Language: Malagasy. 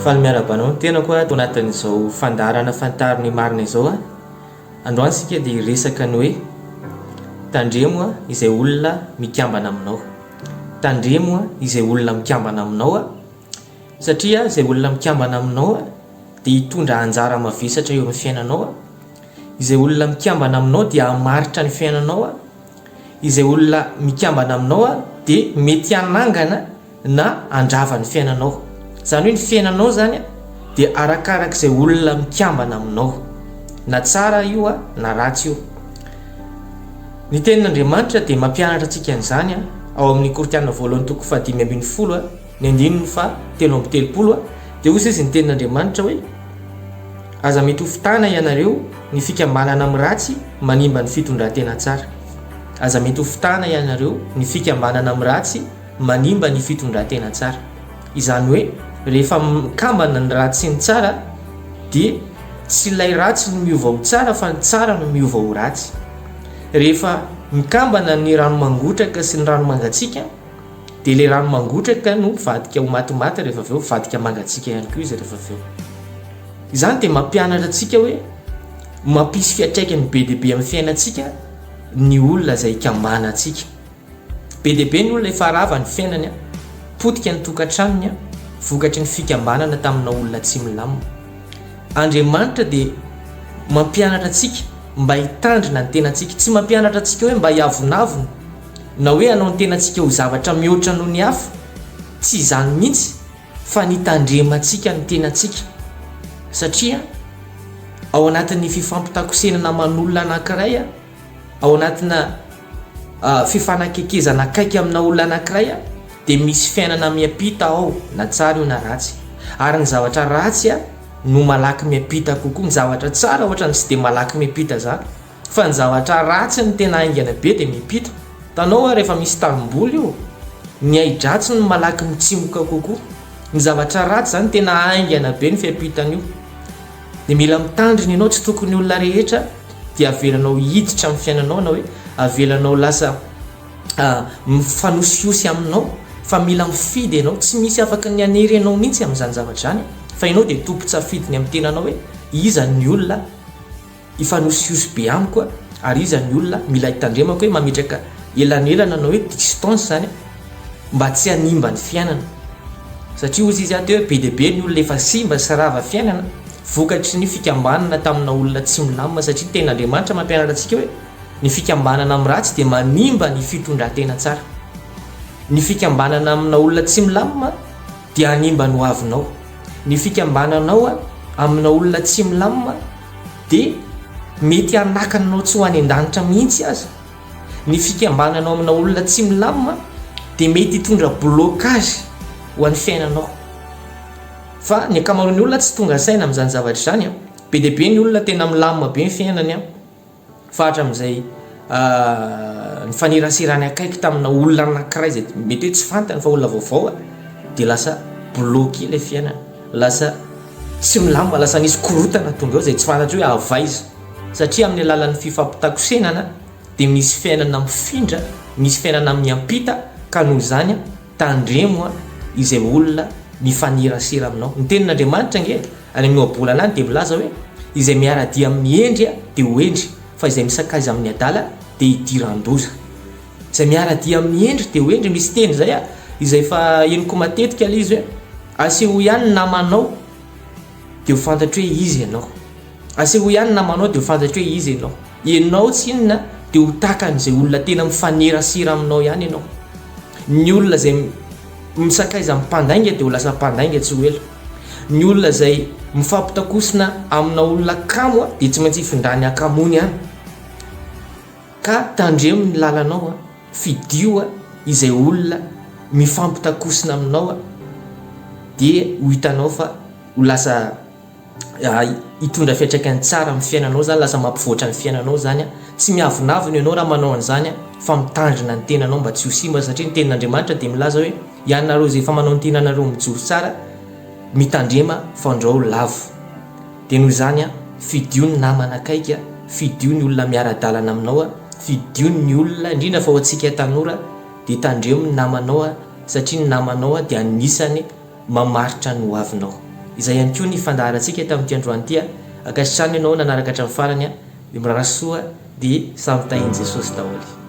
Fa ny miarabanao tena koa to anatin'izao fandarana fantariny marina izao a androany sika dia resaka ny hoe tandremo a izay olona mikambana aminao, tandremo a izay olona mikambana aminao a satria izay olona mikambana aminao a dia hitondra anjara mavesatra eo amin'ny fiainanao a, izay olona mikambana aminao dia hamaritra ny fiainanao a, izay olona mikambana aminao a dia mety hanangana na handrava ny fiainanao. Zany hoe ny fiainanao zany a dia arakarak'izay olona mikambana aminao, na tsara io a na ratsy io. Ny tenin'Andriamanitra dia mampianatra antsika an'izany ao amin'ny Korintana voalohany toko 5:20 a, ny 7:30 a, dia hoy izy ny tenin'Andriamanitra hoe aza mety ho fitana ianareo ny fikambanana amin'ny ratsy manimba ny fitondran-tena tsara. Aza mety ho fitana ianareo ny fikambanana amin'ny ratsy manimba ny fitondran-tena tsara. Izany hoe rehefa mikambana ny ratsy sy ny tsara dia tsy ilay ratsy no miova ho tsara fa ny tsara no miova ho ratsy. Rehefa mikambana ny rano mangotraka sy ny rano mangatsiaka dia ilay rano mangotraka no vadika ho matimaty rehefa avy eo vadika mangatsiaka ihany koa izy rehefa avy eo. Izany dia mampianatra antsika hoe mampisy fiantraikany be dia be amin'ny fiainantsika ny olona izay ikambana antsika. Be dia be ny olona efa rava ny fiainany a, potika ny tokantranony a, vokatry ny fikambanana tamina olona tsy milamina. Andriamanitra dia mampianatra antsika mba hitandrina ny tenantsika, tsy mampianatra antsika hoe mba hiavonavona na hoe hanao ny tenantsika ho zavatra mihoatra noho ny hafa, tsy izany mihitsy fa nitandremantsika ny tenantsika. Satria ao anatin'ny fifampitakosenana manolona anankiray a, ao anatina fifanakekezana akaiky amina olona anankiray a, dia misy fiainana miampita ao na tsara io na ratsy. Ary ny zavatra ratsy a no malaky miampita kokoa, ny zavatra tsara ohatra ny tsy dia malaky miampita zany, fa ny zavatra ratsy ny tena aingana be dia miampita. Tanao a rehefa misy tarim-boly io, ny aidratsy no malaky mitsimoka kokoa. Ny zavatra ratsy zany tena aingana be ny fiampitana io. Dia mila mitandrina ianao, tsy tokony olona rehetra dia avelanao hiditra amin'ny fiainanao na hoe avelanao lasa mifanosiosy aminao, fa mila mifidy ianao. Tsy misy afaka ny anery ianao mihitsy amin'izany zavatra zany, fa ianao dia tompo-tsafidiny amin'ny tenanao hoe iza ny olona hifanosiosy be amiko ary iza ny olona mila hitandremako hoe mametraka elanelana na hoe distance zany mba tsy hanimba ny fiainana. Satria ozy izy aty hoe be dia be ny olona efa simba sy rava fiainana vokatry ny fikambanana tamina olona tsy milamina. Satria ten'Andriamanitra mampianatra antsika hoe ny fikambanana amin'ny ratsy dia manimba ny fitondran-tena tsara. Ny fikambanana amina olona tsy milamina dia hanimba ny hoavinao. Ny fikambananao amina olona tsy milamina dia mety hanakananao tsy ho any an-danitra mihitsy aza. Ny fikambananao amina olona tsy milamina dia mety hitondra blocage ho an'ny fiainanao. Fa ny ankamaroan'ny olona tsy tonga saina amin'izany zavatra zany a. Be dia be ny olona tena milamina be ny fiainany a, fa hatramin'izay ny faneraserany akaiky tamina olona anankiray izay mety hoe tsy fantany fa olona vaovao a, dia lasa bloqué ilay fiainana, lasa tsy milamina, lasa nisy korotana tonga eo izay tsy fantatra hoe avaiza. Satria amin'ny alalan'ny fifampitakosenana dia misy fiainana mifindra, misy fiainana miampita, ka noho izany tandremo izay olona mifanerasera aminao. Ny tenin'Andriamanitra nge any amin'ny ohabolana any dia milaza hoe izay miara-dia amin'ny endry dia ho endry, fa izay misakaiza amin'ny adala dia hidiran-doza. Izay miara-dia amin'ny endry dia ho endry. Misy teny zay izay fa eniko matetika ilay izy hoe aseho ihany ny namanao dia ho fantatra hoe izy ianao. Aseho ihany ny namanao dia ho fantatra hoe izy ianao. Ianao tsy inona dia ho takan'izay olona tena mifanerasera aminao ihany ianao. Ny olona izay misakaiza mimpandainga dia ho lasa mpandainga tsy ho ela. Ny olona izay mifampitakosina amina olona kamo dia tsy maintsy hifindrany akamony ihany. Ka tandremo ny lalanao fidio izay olona mifampitakosina aminao dia ho hitanao fa ho lasa hitondra fiantraikany tsara amin'ny fiainanao zany, lasa mampivoatra ny fiainanao zany. Tsy miavonavona ianao raha manao an'izany fa mitandrina ny tenanao mba tsy ho simba. Satria ny tenin'Andriamanitra dia milaza hoe ianareo izay efa manao ny tenanareo mijoro tsara mitandrema fandrao lavo. Dia noho izany fidio ny namana akaiky, fidio ny olona miara-dalana aminao, fidio ny olona indrindra fa ho antsika tanora dia tandremo ny namanao satria ny namanao dia anisany mamaritra ny hoavinao. Izay ihany koa ny fandaharantsika tamin'ity androany ity akasitrany ianao nanaraka hatramin'ny farany dia mirarasoa dia samy tahin'i Jesosy daholo.